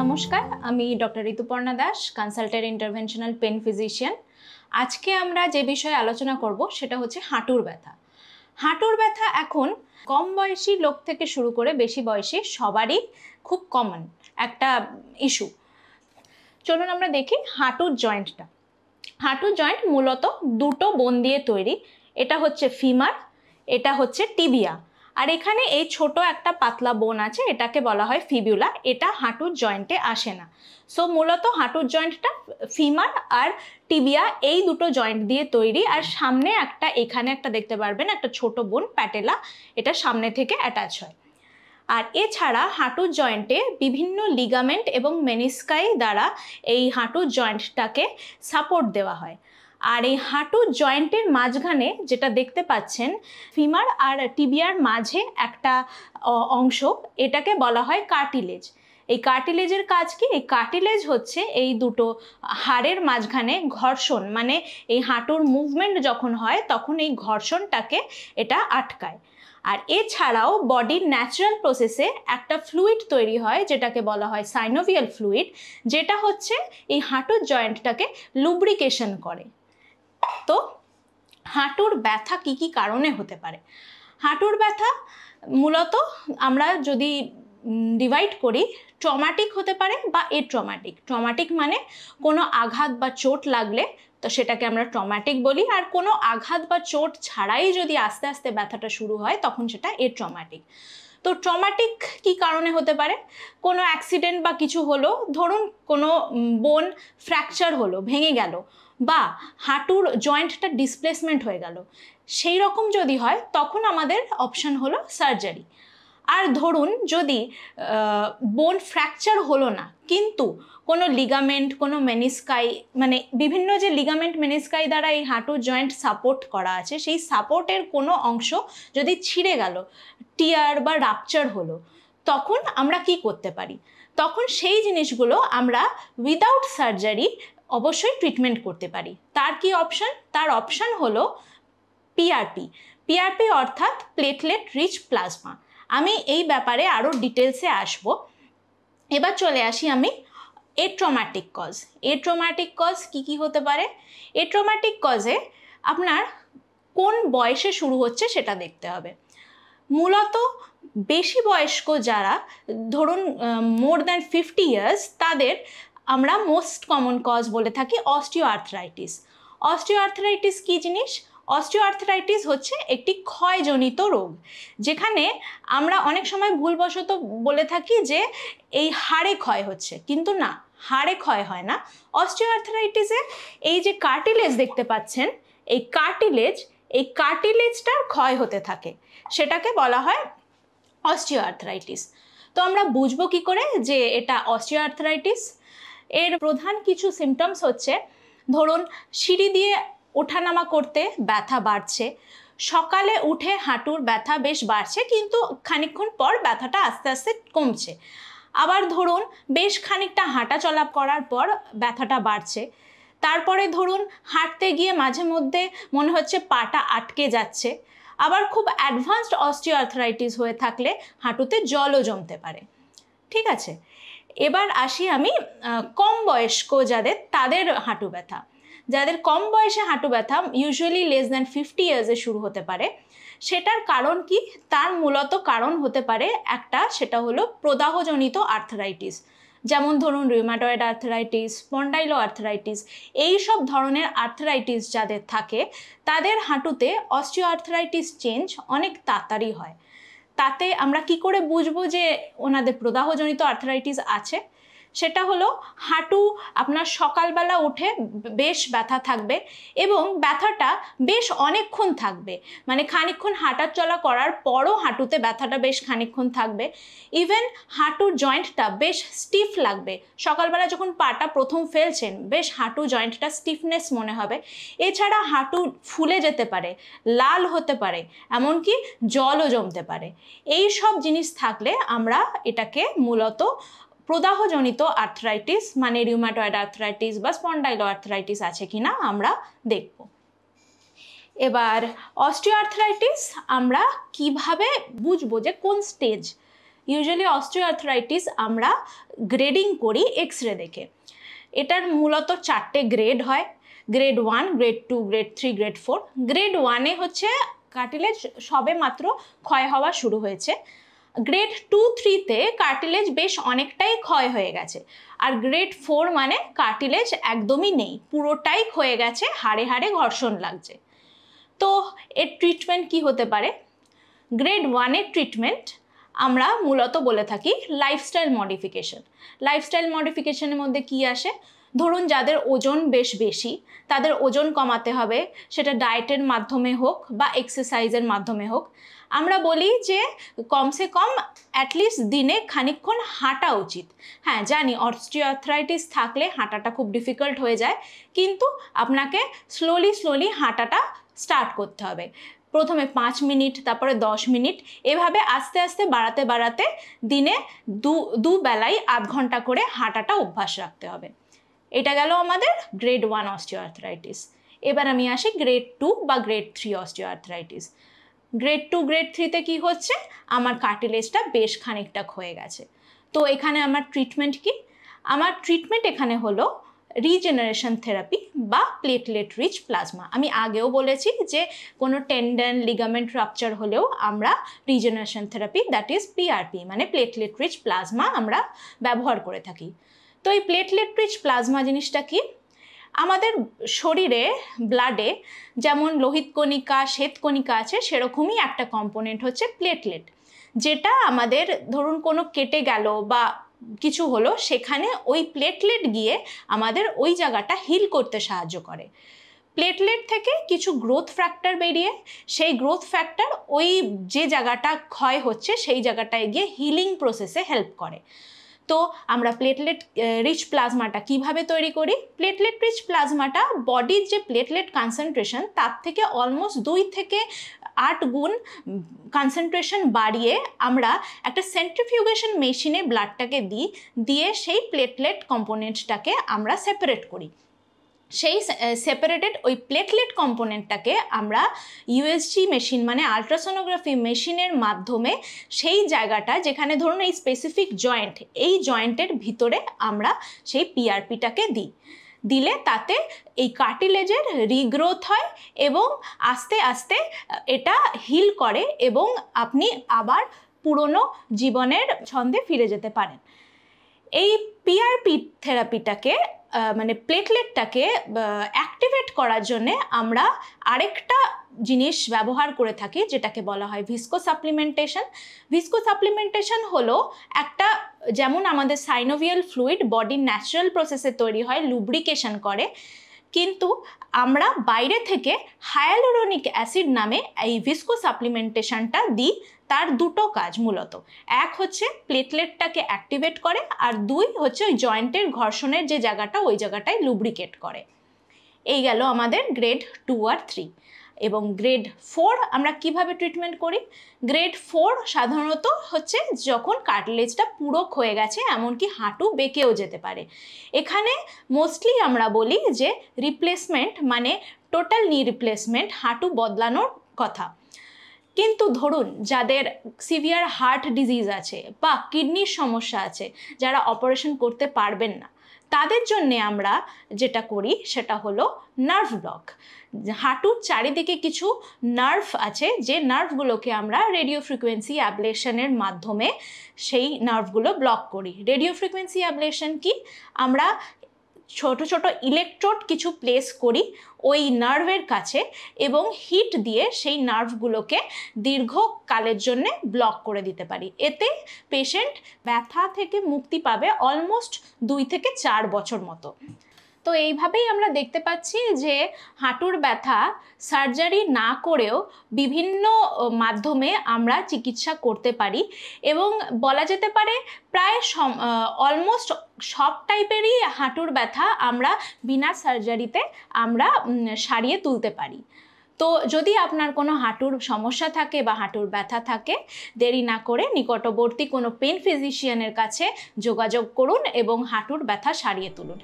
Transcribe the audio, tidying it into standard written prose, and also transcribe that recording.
নমস্কার, আমি doctor Rituparna Das, consultant interventional pain physician. আজকে আমরা যে বিষয়ে আলোচনা করব সেটা হচ্ছে হাঁটুর ব্যথা। হাঁটুর ব্যথা এখন কম বয়সী লোক থেকে শুরু করে বেশি বয়সী সবারই খুব কমন একটা ইস্যু। চলুন আমরা দেখি হাঁটুর জয়েন্টটা। হাঁটুর জয়েন্ট মূলত দুটো বোন দিয়ে তৈরি। এটা হচ্ছে ফিমার, এটা হচ্ছে টিবিয়া। আর এখানে এই ছোট একটা পাতলা বোন আছে, এটাকে বলা হয় ফিবিউলা। এটা হাঁটুর জয়েন্টে আসে না। সো মূলত হাঁটুর জয়েন্টটা ফিমার আর টিবিয়া এই দুটো জয়েন্ট দিয়ে তৈরি। আর সামনে একটা, এখানে একটা দেখতে পারবেন একটা ছোট বোন প্যাটেলা, এটা সামনে থেকে অ্যাটাচ হয়। আর এছাড়া হাঁটুর জয়েন্টে বিভিন্ন লিগামেন্ট এবং মেনিস্কাই দ্বারা এই হাঁটুর জয়েন্টটাকে সাপোর্ট দেওয়া হয়। আর এই হাঁটুর জয়েন্টের মাঝখানে যেটা দেখতে পাচ্ছেন ফিমার আর টিবিয়ার মাঝে একটা অংশ, এটাকে বলা হয় কার্টিলেজ। এই কার্টিলেজের কাজ কি? এই কার্টিলেজ হচ্ছে এই দুটো হাড়ের মাঝখানে ঘর্ষণ, মানে এই হাঁটুর মুভমেন্ট যখন হয় তখন এই ঘর্ষণটাকে এটা আটকায়। আর এছাড়াও বডির ন্যাচারাল প্রসেসে একটা ফ্লুইড তৈরি হয় যেটাকে বলা হয় সাইনোভিয়াল ফ্লুইড, যেটা হচ্ছে এই হাঁটুর জয়েন্টটাকে লুব্রিকেশন করে। তো হাঁটুর ব্যথা কি কি কারণে হতে পারে? হাঁটুর ব্যথা মূলত আমরা যদি ডিভাইড করি, ট্রমাটিক হতে পারে বা এট্রমাটিক। ট্রমাটিক মানে কোনো আঘাত বা চোট লাগলে তো সেটাকে আমরা ট্রমাটিক বলি, আর কোনো আঘাত বা চোট ছাড়াই যদি আস্তে আস্তে ব্যথাটা শুরু হয় তখন সেটা এট্রমাটিক। তো ট্রমাটিক কি কারণে হতে পারে? কোনো অ্যাক্সিডেন্ট বা কিছু হলো, ধরুন কোনো বোন ফ্র্যাকচার হলো, ভেঙে গেল, বা হাঁটুর জয়েন্টটা ডিসপ্লেসমেন্ট হয়ে গেল, সেই রকম যদি হয় তখন আমাদের অপশন হলো সার্জারি। আর ধরুন যদি বোন ফ্র্যাকচার হলো না কিন্তু কোনো লিগামেন্ট, কোনো মেনিস্কাই, মানে বিভিন্ন যে লিগামেন্ট মেনিস্কাই দ্বারা এই হাঁটুর জয়েন্ট সাপোর্ট করা আছে, সেই সাপোর্টের কোনো অংশ যদি ছিঁড়ে গেল, টিয়ার বা রাপচার হলো, তখন আমরা কি করতে পারি? তখন সেই জিনিসগুলো আমরা উইদাউট সার্জারি অবশ্যই ট্রিটমেন্ট করতে পারি। তার কি অপশন? তার অপশন হলো পিআরপি। পিআরপি অর্থাৎ প্লেটলেট রিচ প্লাজমা। আমি এই ব্যাপারে আরও ডিটেলসে আসব। এবার চলে আসি আমি এট্রমাটিক কজ। এট্রমাটিক কজ কি কি হতে পারে? এট্রমাটিক কজে আপনার কোন বয়সে শুরু হচ্ছে সেটা দেখতে হবে। মূলত বেশি বয়স্ক যারা, ধরুন মোর দ্যান 50 ইয়ার্স, তাদের আমরা মোস্ট কমন কজ বলে থাকি অস্টিওআর্থ্রাইটিস। অস্টিওআর্থ্রাইটিস কি জিনিস? অস্টিওআর্থ্রাইটিস হচ্ছে একটি ক্ষয়জনিত রোগ, যেখানে আমরা অনেক সময় ভুলবশত বলে থাকি যে এই হাড়ে ক্ষয় হচ্ছে, কিন্তু না, হাড়ে ক্ষয় হয় না। অস্টিওআর্থ্রাইটিসে এই যে কার্টিলেজ দেখতে পাচ্ছেন, এই কার্টিলেজটার ক্ষয় হতে থাকে, সেটাকে বলা হয় অস্টিওআর্থ্রাইটিস। তো আমরা বুঝবো কি করে যে এটা অস্টিওআর্থ্রাইটিস? এর প্রধান কিছু সিমটমস হচ্ছে, ধরুন সিঁড়ি দিয়ে ওঠানামা করতে ব্যথা বাড়ছে, সকালে উঠে হাঁটুর ব্যথা বেশ বাড়ছে কিন্তু খানিকক্ষণ পর ব্যথাটা আস্তে আস্তে কমছে। আবার ধরুন বেশ খানিকটা হাঁটা চলা করার পর ব্যথাটা বাড়ছে। তারপরে ধরুন হাঁটতে গিয়ে মাঝে মধ্যে মনে হচ্ছে পাটা আটকে যাচ্ছে। আবার খুব অ্যাডভান্সড অস্টিওআর্থ্রাইটিস হয়ে থাকলে হাঁটুতে জলও জমতে পারে। ঠিক আছে, এবার আসি আমি কম বয়স্ক তাদের হাঁটু ব্যথা। যাদের কম বয়সে হাঁটু ব্যথা, ইউজুয়ালি লেস দ্যান 50 ইয়ার্সে শুরু হতে পারে। সেটার কারণ কি? তার মূলত কারণ হতে পারে একটা, সেটা হলো প্রদাহজনিত আর্থ্রাইটিস। যেমন ধরুন রিউমাটয়েড আর্থ্রাইটিস, স্পন্ডাইলো আর্থ্রাইটিস, এই সব ধরনের আর্থ্রাইটিস যাদের থাকে তাদের হাঁটুতে অস্টিওআর্থ্রাইটিস চেঞ্জ অনেক তাড়াতাড়ি হয়। তাতে আমরা কি করে বুঝবো যে ওনাদের প্রদাহজনিত আর্থ্রাইটিস আছে? সেটা হলো হাঁটু আপনার সকালবেলা উঠে বেশ ব্যথা থাকবে এবং ব্যথাটা বেশ অনেকক্ষণ থাকবে, মানে খানিকক্ষণ হাঁটা চলা করার পরও হাঁটুতে ব্যথাটা বেশ খানিকক্ষণ থাকবে। ইভেন হাঁটুর জয়েন্টটা বেশ স্টিফ লাগবে, সকালবেলা যখন পাটা প্রথম ফেলছেন বেশ হাঁটু জয়েন্টটা স্টিফনেস মনে হবে। এছাড়া হাঁটু ফুলে যেতে পারে, লাল হতে পারে, এমনকি জলও জমতে পারে। এই সব জিনিস থাকলে আমরা এটাকে মূলত প্রদাহজনিত আর্থ্রাইটিস, মানে রিউমাটয়েড আর্থ্রাইটিস বা স্পন্ডাইলো আর্থ্রাইটিস আছে কিনা আমরা দেখব। এবার অস্টিওআর্থ্রাইটিস আমরা কিভাবে বুঝবো যে কোন স্টেজ? ইউজুয়ালি অস্টিওআর্থ্রাইটিস আমরা গ্রেডিং করি এক্সরে দেখে। এটার মূলত 4টে গ্রেড হয়, grade 1, grade 2, grade 3, grade 4। Grade 1-এ হচ্ছে কার্টিলেজ সবে মাত্র ক্ষয় হওয়া শুরু হয়েছে। গ্রেড 2, 3-তে কার্টিলেজ বেশ অনেকটাই ক্ষয় হয়ে গেছে। আর গ্রেড 4 মানে কার্টিলেজ একদমই নেই, পুরোটাই ক্ষয়ে গেছে, হাড়ে হাড়ে ঘর্ষণ লাগছে। তো এর ট্রিটমেন্ট কি হতে পারে? গ্রেড 1-এর ট্রিটমেন্ট আমরা মূলত বলে থাকি লাইফস্টাইল মডিফিকেশন। লাইফস্টাইল মডিফিকেশনের মধ্যে কি আসে? ধরুন যাদের ওজন বেশ বেশি, তাদের ওজন কমাতে হবে, সেটা ডায়েটের মাধ্যমে হোক বা এক্সারসাইজের মাধ্যমে হোক। আমরা বলি যে কমসে কম অ্যাটলিস্ট দিনে খানিকক্ষণ হাঁটা উচিত। হ্যাঁ জানি অস্টিওআর্থ্রাইটিস থাকলে হাঁটাটা খুব ডিফিকাল্ট হয়ে যায়, কিন্তু আপনাকে স্লোলি হাঁটাটা স্টার্ট করতে হবে। প্রথমে 5 মিনিট, তারপরে 10 মিনিট, এভাবে আস্তে আস্তে বাড়াতে দিনে দু বেলায় আধ ঘন্টা করে হাঁটাটা অভ্যাস রাখতে হবে। এটা গেল আমাদের গ্রেড 1 অস্টিওআর্থ্রাইটিস। এবার আমি আসি গ্রেড 2 বা গ্রেড 3 অস্টিওআর্থ্রাইটিস। গ্রেড 2, গ্রেড 3-তে কি হচ্ছে? আমার কার্টিলেজটা বেশ খানিকটা ক্ষয়ে গেছে। তো এখানে আমার ট্রিটমেন্ট কি? আমার ট্রিটমেন্ট এখানে হলো রিজেনারেশন থেরাপি বা প্লেটলেট রিচ প্লাজমা। আমি আগেও বলেছি যে কোনো টেন্ডন, লিগামেন্ট রাপচার হলেও আমরা regeneration therapy, that is PRP মানে প্লেটলেট রিচ প্লাজমা আমরা ব্যবহার করে থাকি। তো এই প্লেটলেট রিচ প্লাজমা জিনিসটা কি? আমাদের শরীরে ব্লাডে যেমন লোহিত কণিকা, শ্বেত কণিকা আছে, সেরকমই একটা কম্পোনেন্ট হচ্ছে প্লেটলেট, যেটা আমাদের ধরুন কোনো কেটে গেল বা কিছু হলো, সেখানে ওই প্লেটলেট গিয়ে আমাদের ওই জায়গাটা হিল করতে সাহায্য করে। প্লেটলেট থেকে কিছু গ্রোথ ফ্যাক্টর বেরিয়ে সেই গ্রোথ ফ্যাক্টর ওই যে জায়গাটা ক্ষয় হচ্ছে সেই জায়গাটায় গিয়ে হিলিং প্রসেসে হেল্প করে। তো আমরা প্লেটলেট রিচ প্লাজমাটা কিভাবে তৈরি করি? প্লেটলেট রিচ প্লাজমাটা বডির যে প্লেটলেট কনসেন্ট্রেশন তার থেকে অলমোস্ট 2 থেকে 8 গুণ কনসেন্ট্রেশন বাড়িয়ে আমরা একটা সেন্ট্রিফিউগেশন মেশিনে ব্লাডটাকে দিয়ে সেই প্লেটলেট কম্পোনেন্টটাকে আমরা সেপারেট করি। সেই সেপারেটেড ওই প্লেটলেট কম্পোনেন্টটাকে আমরা ইউএসজি মেশিন মানে আলট্রাসোনোগ্রাফি মেশিনের মাধ্যমে সেই জায়গাটা যেখানে ধরুন এই স্পেসিফিক জয়েন্ট, এই জয়েন্টের ভিতরে আমরা সেই পিআরপিটাকে দিলে তাতে এই কার্টিলেজের রিগ্রোথ হয় এবং আস্তে আস্তে এটা হিল করে এবং আপনি আবার পুরনো জীবনের ছন্দে ফিরে যেতে পারেন। এই পিআরপি থেরাপিটাকে মানে প্লেটলেটটাকে অ্যাক্টিভেট করার জন্যে আমরা আরেকটা জিনিস ব্যবহার করে থাকি, যেটাকে বলা হয় ভিস্কো সাপ্লিমেন্টেশন। ভিস্কো সাপ্লিমেন্টেশন হলো একটা, যেমন আমাদের সাইনোভিয়াল ফ্লুইড বডির ন্যাচারাল প্রসেসে তৈরি হয়, লুব্রিকেশন করে, কিন্তু আমরা বাইরে থেকে হায়ালুরোনিক অ্যাসিড নামে এই ভিস্কো সাপ্লিমেন্টেশনটা দিই। তার দুটো কাজ মূলত, এক হচ্ছে প্লেটলেটটাকে অ্যাক্টিভেট করে, আর 2 হচ্ছে ওই জয়েন্টের ঘর্ষণের যে জায়গাটা ওই জায়গাটায় লুব্রিকেট করে। এই গেল আমাদের গ্রেড 2 আর 3। এবং গ্রেড 4 আমরা কিভাবে ট্রিটমেন্ট করি? গ্রেড 4 সাধারণত হচ্ছে যখন কার্টিলেজটা পুরো ক্ষয়ে গেছে, এমনকি হাঁটু বেঁকেও যেতে পারে। এখানে মোস্টলি আমরা বলি যে রিপ্লেসমেন্ট মানে টোটাল নি রিপ্লেসমেন্ট, হাঁটু বদলানোর কথা। কিন্তু ধরুন যাদের সিভিয়ার হার্ট ডিজিজ আছে বা কিডনির সমস্যা আছে, যারা অপারেশন করতে পারবেন না, তাদের জন্যে আমরা যেটা করি সেটা হলো নার্ভ ব্লক। হাঁটুর চারিদিকে কিছু নার্ভ আছে, যে নার্ভগুলোকে আমরা রেডিও ফ্রিকোয়েন্সি অ্যাবলেশনের মাধ্যমে সেই নার্ভগুলো ব্লক করি। রেডিও ফ্রিকোয়েন্সি অ্যাবলেশন কি? আমরা ছোট ছোট ইলেকট্রোড কিছু প্লেস করি ওই নার্ভের কাছে এবং হিট দিয়ে সেই নার্ভগুলোকে দীর্ঘকালের জন্য ব্লক করে দিতে পারি। এতে পেশেন্ট ব্যথা থেকে মুক্তি পাবে অলমোস্ট 2 থেকে 4 বছর মতো। তো এইভাবেই আমরা দেখতে পাচ্ছি যে হাঁটুর ব্যথা সার্জারি না করেও বিভিন্ন মাধ্যমে আমরা চিকিৎসা করতে পারি এবং বলা যেতে পারে প্রায় অলমোস্ট সব টাইপেরই হাঁটুর ব্যথা আমরা বিনা সার্জারিতে আমরা সারিয়ে তুলতে পারি। তো যদি আপনার কোনো হাঁটুর সমস্যা থাকে বা হাঁটুর ব্যথা থাকে, দেরি না করে নিকটবর্তী কোনো পেন ফিজিশিয়ানের কাছে যোগাযোগ করুন এবং হাঁটুর ব্যথা সারিয়ে তুলুন।